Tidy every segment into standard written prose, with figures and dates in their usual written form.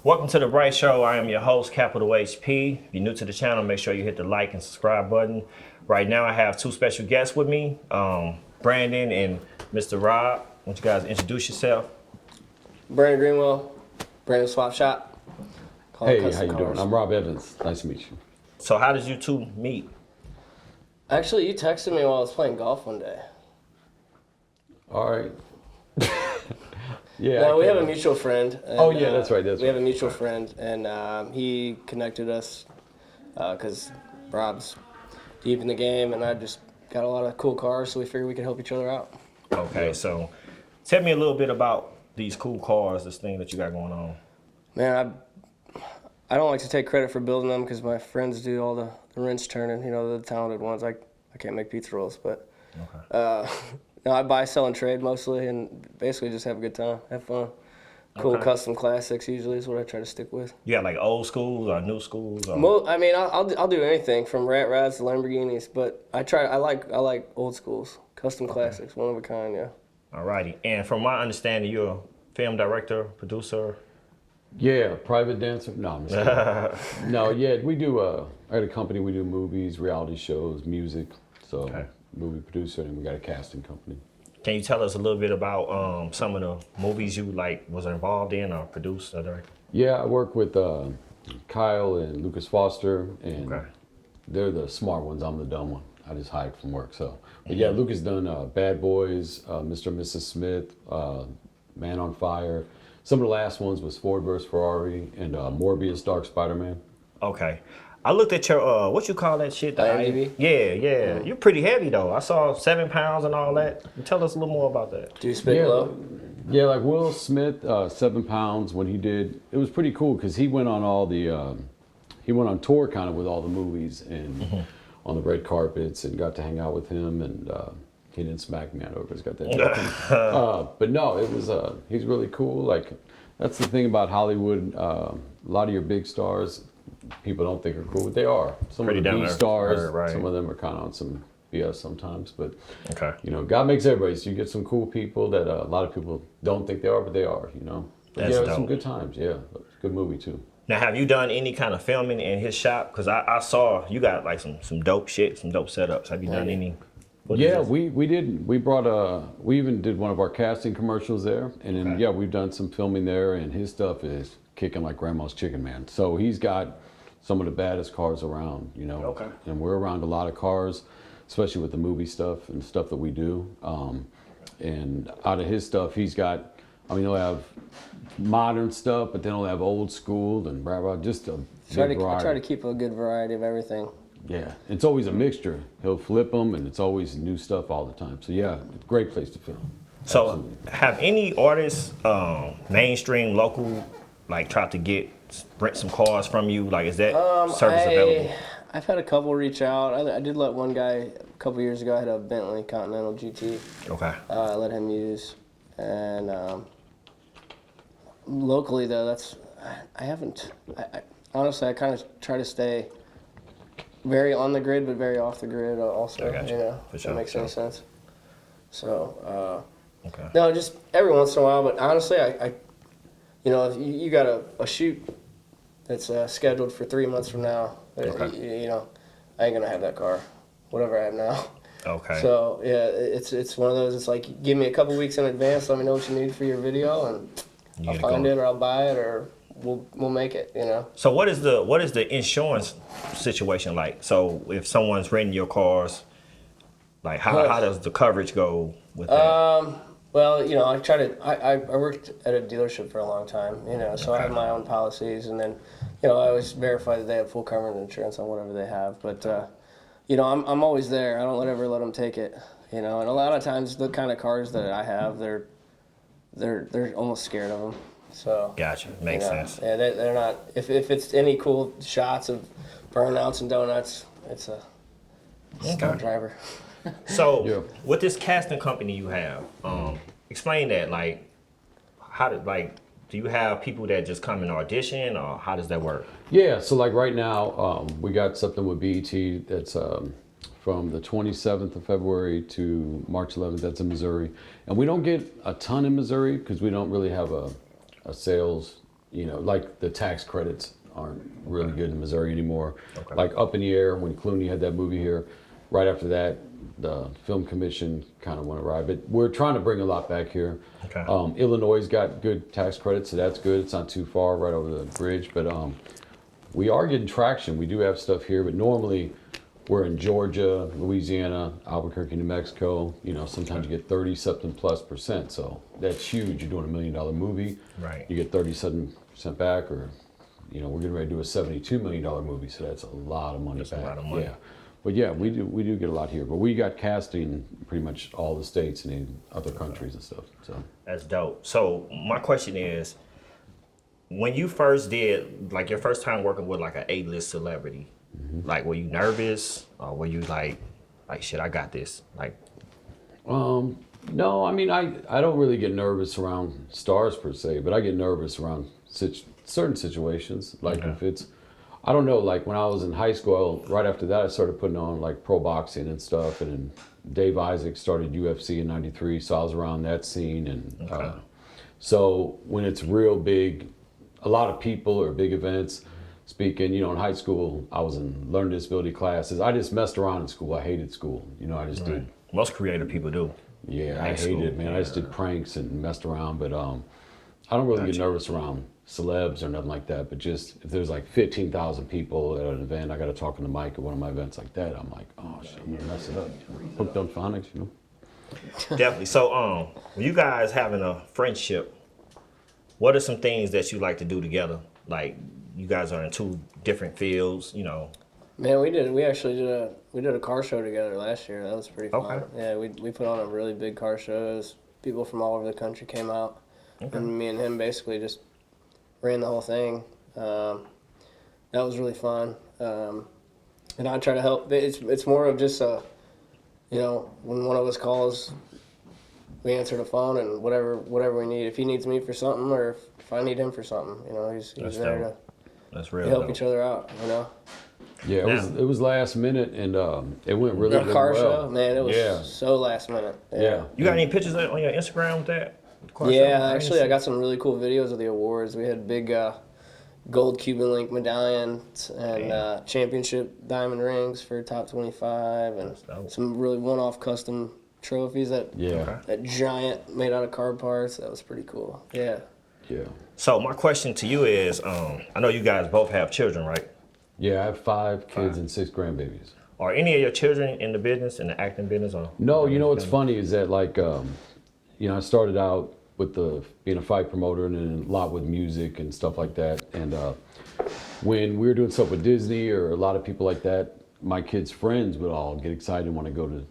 Welcome to the Bright Show. I am your host, Capital HP. If you're new to the channel, make sure you hit the like and subscribe button. Right now, I have two special guests with me, Brandon and Mr. Rob. Why don't you guys introduce yourself? Brandin Greenwell, Brandin Swap Shop. Hey, how you doing? I'm Rob Evans. Nice to meet you. So how did you two meet? Actually, you texted me while I was playing golf one day. All right. Yeah. No, we have a mutual friend. And, oh yeah, that's right. We have a mutual friend, and he connected us because Rob's deep in the game, and I just got a lot of cool cars, so we figured we could help each other out. Okay, so tell me a little bit about these cool cars, this thing that you got going on. Man, I don't like to take credit for building them because my friends do all the wrench turning, the talented ones. I can't make pizza rolls, but no, I buy, sell, and trade mostly, and basically just have a good time, have fun. Cool custom classics usually is what I try to stick with. You got like old schools or new schools? Or? I mean, I'll do anything from rat rads to Lamborghinis, but I like old schools, custom classics, one of a kind, yeah. Alrighty, and from my understanding, you're a film director, producer. Yeah, private dancer. No, I'm just kidding. No, yeah, we do. I got a company. We do movies, reality shows, music. So movie producer, and we got a casting company. Can you tell us a little bit about some of the movies you was involved in or produced or directed? Yeah, I work with Kyle and Lucas Foster, and they're the smart ones. I'm the dumb one. I just hide from work. So, but yeah, Lucas done Bad Boys, Mr. and Mrs. Smith, Man on Fire. Some of the last ones was Ford vs. Ferrari and Morbius, Dark Spider-Man. Okay. I looked at your, what you call that shit? IMDb? Yeah. You're pretty heavy though. I saw 7 pounds and all that. Tell us a little more about that. Do you spit low? Yeah, like Will Smith, 7 pounds when he did, it was pretty cool because he went on all the, he went on tour kind of with all the movies and on the red carpets and got to hang out with him, and he didn't smack me. I know he's got that joke. But no, it was, he's really cool. Like, that's the thing about Hollywood. A lot of your big stars, people don't think are cool, but they are. Some of the B stars, some of them are kind of on some BS sometimes, but God makes everybody. So you get some cool people that a lot of people don't think they are, but they are. But That's yeah, dope. some good times. Yeah, good movie too. Now, have you done any kind of filming in his shop? Because I saw you got like some dope shit, some dope setups. Have you done any? Yeah, we did. We brought we even did one of our casting commercials there, and then we've done some filming there, and his stuff is kicking like grandma's chicken, man. So he's got some of the baddest cars around, and we're around a lot of cars, especially with the movie stuff and stuff that we do. And out of his stuff, he's got, he'll have modern stuff, but then he'll have old school and just a big variety. I try to keep a good variety of everything. Yeah, it's always a mixture. He'll flip them, and it's always new stuff all the time. So yeah, great place to film. So Absolutely. Have any artists, mainstream, local, like tried to rent some cars from you? Like, is that service available? I've had a couple reach out. I did let one guy a couple years ago. I had a Bentley Continental GT. Okay. I let him use, and locally though, I haven't. Honestly, I kind of try to stay very on the grid, but very off the grid also. I got you. If that makes any sense. So, no, just every once in a while. But honestly, if you got a shoot that's scheduled for 3 months from now, I ain't gonna have that car, whatever I have now. Okay. So yeah, it's one of those. It's like, give me a couple weeks in advance. Let me know what you need for your video, and I'll find it, or I'll buy it, or we'll make it. So what is the insurance situation like? So if someone's renting your cars, like how does the coverage go with that? Well, I worked at a dealership for a long time, so I have my own policies, and then, I always verify that they have full coverage insurance on whatever they have. But, I'm always there. I don't ever let them take it, and a lot of times the kind of cars that I have, they're almost scared of them. So. Gotcha. Makes sense. Yeah, they're not. If it's any cool shots of burnouts and donuts, it's a stunt driver. So with this casting company you have, explain that. Like, do you have people that just come and audition, or how does that work? Yeah, so like right now, we got something with BET that's from the 27th of February to March 11th. That's in Missouri, and we don't get a ton in Missouri because we don't really have a sales you know, like the tax credits aren't really good in Missouri anymore. Okay. Like Up in the Air, when Clooney had that movie here, right after that, the film commission kind of went awry. But we're trying to bring a lot back here. Okay. Illinois got good tax credits, so that's good. It's not too far, right over the bridge. But we are getting traction. We do have stuff here, but normally we're in Georgia, Louisiana, Albuquerque, New Mexico. You know, sometimes you get 30-something plus percent. So that's huge. You're doing $1 million movie. Right. You get 37% back, or, you know, we're getting ready to do a $72 million movie. So that's a lot of money That's back. a lot of money. Yeah. But yeah, we do get a lot here. But we got casting in pretty much all the states and in other countries and stuff. So That's dope. So my question is, when you first did, like your first time working with like an A-list celebrity, like were you nervous or were you like shit, I got this? Like, no, I mean I don't really get nervous around stars per se, but I get nervous around certain situations. Like if it's, I don't know, like when I was in high school, right after that I started putting on like pro boxing and stuff, and then Dave Isaac started UFC in '93, so I was around that scene, and so when it's real big, a lot of people or big events. Speaking, you know, in high school, I was in learning disability classes. I just messed around in school. I hated school. You know, I just did. Most creative people do. Yeah, I High school, hated it, man. I just did pranks and messed around. But I don't really get nervous around celebs or nothing like that. But just if there's like 15,000 people at an event, I got to talk on the mic at one of my events like that. I'm like, oh shit, I'm gonna mess it up. Hooked on phonics, you know. Definitely. So when you guys having a friendship, what are some things that you like to do together? Like, you guys are in two different fields, you know. Man, we actually did a car show together last year. That was pretty fun. Okay. Yeah, we put on a really big car show. People from all over the country came out, and me and him basically just ran the whole thing. That was really fun. And I try to help. It's more of just you know, when one of us calls, we answer the phone and whatever we need. If he needs me for something, or if I need him for something, you know, he's there to That's real. help dope. each other out. You know. Yeah, it was last minute, and it went really, The really car well. show, man, it was so last minute. Yeah. You got any pictures on your Instagram with that? Yeah, actually, I got some really cool videos of the awards. We had big gold Cuban link medallions and championship diamond rings for top 25, and some really one-off custom trophies that giant made out of car parts. That was pretty cool. Yeah. Yeah. So my question to you is, I know you guys both have children, right? Yeah, I have 5 kids and 6 grandbabies. Are any of your children in the business, in the acting business? Or No, you know what's funny is that like, you know, I started out with being a fight promoter and then a lot with music and stuff like that. And when we were doing stuff with Disney or a lot of people like that, my kids' friends would all get excited and want to go to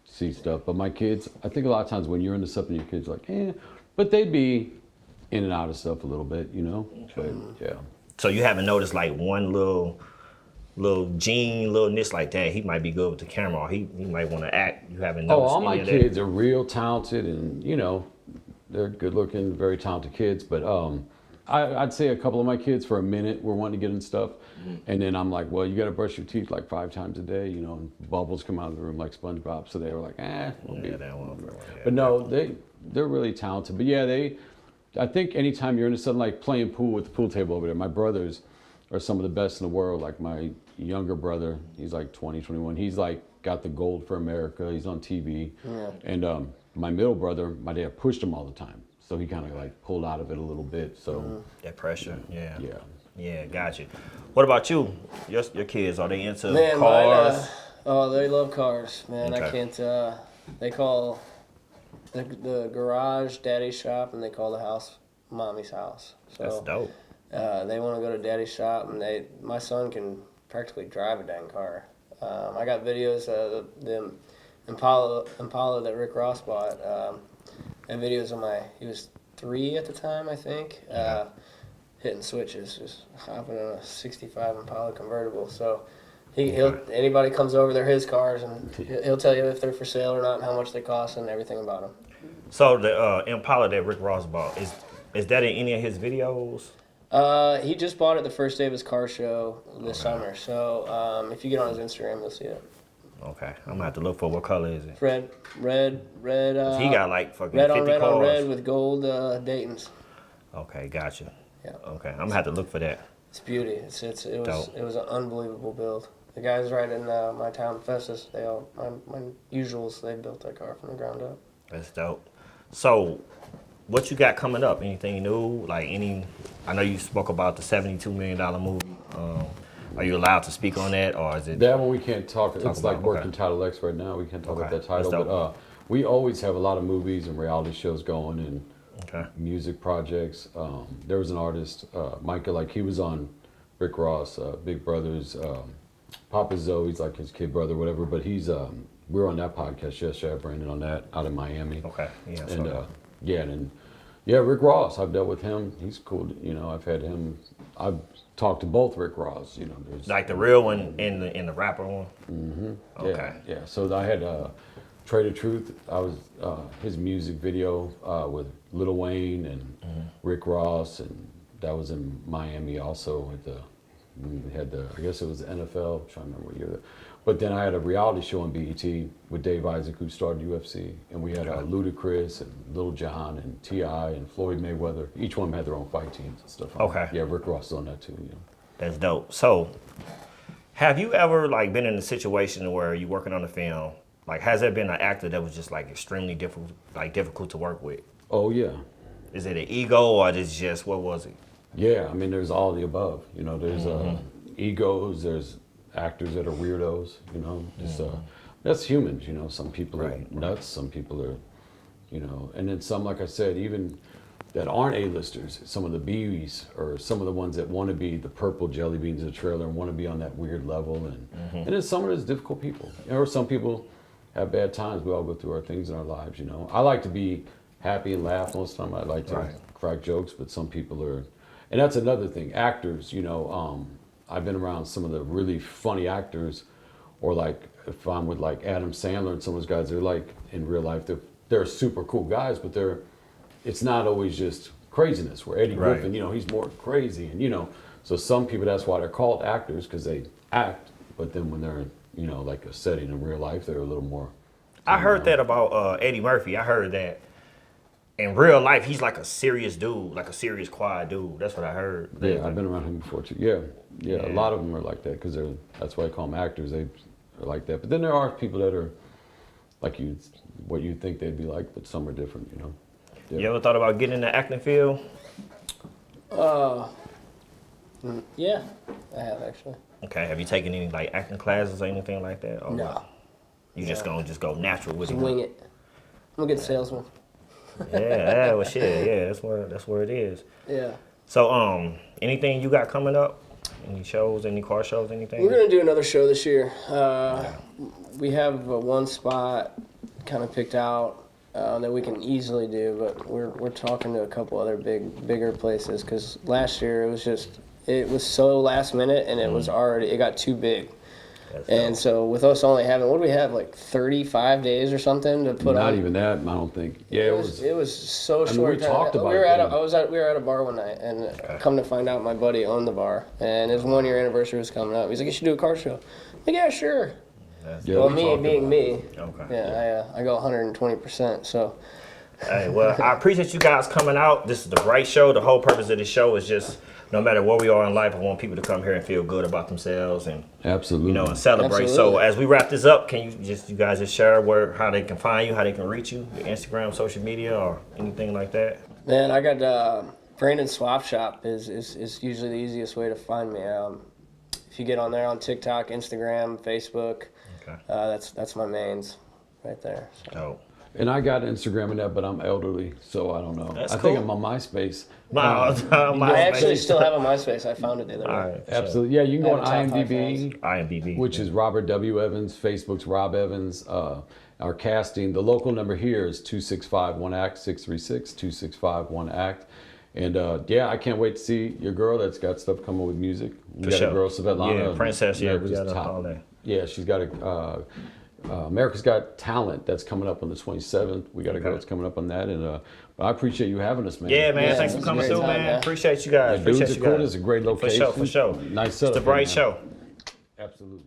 see stuff. But my kids, I think a lot of times when you're into something, your kids are like, eh, but they'd be in and out of stuff a little bit, you know? But yeah. So you haven't noticed like one little gene, little niche like that, he might be good with the camera, or he might want to act. You haven't Oh, noticed all my any of kids are real talented, and you know, they're good looking, very talented kids. But I'd say a couple of my kids for a minute were wanting to get in stuff, and then I'm like, well, you got to brush your teeth like 5 times a day, you know, and bubbles come out of the room like SpongeBob. So they were like, that one. But no, they're really talented. But yeah, I think anytime you're into something like playing pool with the pool table over there, my brothers are some of the best in the world. Like my younger brother, he's like 20, 21. He's like got the gold for America. He's on TV. Yeah. And my middle brother, my dad pushed him all the time. So he kind of like pulled out of it a little bit. So that pressure, yeah. Yeah, got you. What about you? Your kids, are they into cars? Mine, they love cars, man. Okay. I can't, they call the garage daddy's shop, and they call the house mommy's house. So, That's dope. They want to go to daddy's shop, and my son can practically drive a dang car. I got videos of the Impala that Rick Ross bought, and videos of he was 3 at the time, I think, hitting switches, just hopping on a 65 Impala convertible. So anybody comes over, they're his cars, and he'll tell you if they're for sale or not, and how much they cost, and everything about them. So the Impala that Rick Ross bought, is that in any of his videos? He just bought it the first day of his car show this summer. So if you get on his Instagram, you'll see it. Okay, I'm gonna have to look for what color is it. Red. He got like fucking red 50 on red cars. on red with gold Dayton's. Okay, gotcha. Yeah. Okay, I'm gonna have to look for that. It's beauty. It Dope. was an unbelievable build. The guys right in my town, Festus, my usuals, they built that car from the ground up. That's dope. So, what you got coming up? Anything new? Like I know you spoke about the $72 million movie. Are you allowed to speak on that, or is it? That one we can't talk. It's about, like okay. working Title X right now. We can't talk about Okay, that title, that's but dope. we always have a lot of movies and reality shows going and Okay. music projects. There was an artist, Micah, like he was on Rick Ross, Big Brother's, Papa Zoe's like his kid brother, whatever. But he's we were on that podcast yesterday. I had Brandon on that out in Miami. Okay. Yeah. And Rick Ross. I've dealt with him. He's cool. You know, I've had him. I've talked to both Rick Ross. You know, there's like the real one and the rapper one. Mm-hmm. Okay. Yeah. So I had Trade of Truth. I was his music video with Lil Wayne and Rick Ross, and that was in Miami also. We had I guess it was the NFL. I'm trying to remember what year. But then I had a reality show on BET with Dave Isaac, who started UFC, and we had Ludacris and Lil Jon and T.I. and Floyd Mayweather. Each one had their own fight teams and stuff. Okay. Yeah, Rick Ross is on that too. You know. That's dope. So, have you ever like been in a situation where you're working on a film? Like, has there been an actor that was just like extremely difficult to work with? Oh yeah. Is it an ego or is it just what was it? Yeah, I mean, there's all the above. You know, there's egos, there's actors that are weirdos. You know, just that's humans. You know, some people are nuts, some people are, you know, and then some, like I said, even that aren't A-listers. Some of the Bs or some of the ones that want to be the purple jelly beans of the trailer and want to be on that weird level, and then some of those difficult people. You know, or some people have bad times. We all go through our things in our lives. You know, I like to be happy and laugh most of the time. I like to crack jokes, but some people are. And that's another thing. Actors, you know, I've been around some of the really funny actors, or like if I'm with like Adam Sandler and some of those guys, they're like in real life, they're super cool guys, but it's not always just craziness. Where Eddie Griffin, you know, he's more crazy, and you know, so some people, that's why they're called actors, because they act, but then when they're, you know, like a setting in real life, they're a little more. I heard that about Eddie Murphy. I heard that. In real life, he's like a serious dude, like a serious, quiet dude. That's what I heard. Yeah, I've been around him before too. Yeah. A lot of them are like that because that's why I call them actors. They are like that. But then there are people that are like what you think they'd be like, but some are different. You know. Yeah. You ever thought about getting in the acting field? Yeah, I have actually. Okay. Have you taken any like acting classes or anything like that? Or No. what? You just gonna go natural with Just it? wing it. I'm a good salesman. Yeah, well, shit, yeah, that's where it is. Yeah. So, anything you got coming up? Any shows, any car shows, anything? We're gonna do another show this year. We have one spot kind of picked out that we can easily do, but we're talking to a couple other bigger places because last year it was so last minute and it got too big. And so with us only having, what do we have, like 35 days or something to put on? Not even that, I don't think. Yeah, it was so I mean, short. we talked about we were it. we were at a bar one night, and come to find out, my buddy owned the bar, and his 1 year anniversary was coming up. He's like, "You should do a car show." I'm like, yeah, sure. Yeah, Well, we me talked being about me, Okay. yeah, I go 120%. So Hey, well, I appreciate you guys coming out. This is the Bright Show. The whole purpose of this show is just, no matter where we are in life, I want people to come here and feel good about themselves and Absolutely. you know, and celebrate. So Absolutely. as we wrap this up, can you guys just share how they can find you, how they can reach you, your Instagram, social media, or anything like that? man, I got Brandin Swap Shop is usually the easiest way to find me. If you get on there on TikTok, Instagram, Facebook, Okay. that's my mains right there. So. Oh. And I got Instagram and that, but I'm elderly, so I don't know. That's I think cool. I'm on MySpace. I actually still have a MySpace. I found it the other day. All right. Absolutely. Yeah, you can go on Have a top five IMDb, IMDb. which is Robert W. Evans. Facebook's Rob Evans. Our casting, the local number here is 265-1-ACT, 636-265-1-ACT. And I can't wait to see your girl that's got stuff coming with music. We got sure. a girl, Svetlana. Yeah, Princess, yeah, we America's got top. all that. Yeah, she's got America's Got Talent that's coming up on the 27th. We got a girl that's coming up on that. And but I appreciate you having us, man. Yeah, man. Yeah, Thanks it for was a coming great through, time, man. man. Appreciate you guys. Dudes Appreciate are you cool. guys. It's a great location. For sure. Nice setup. It's the Bright man. Show. Absolutely.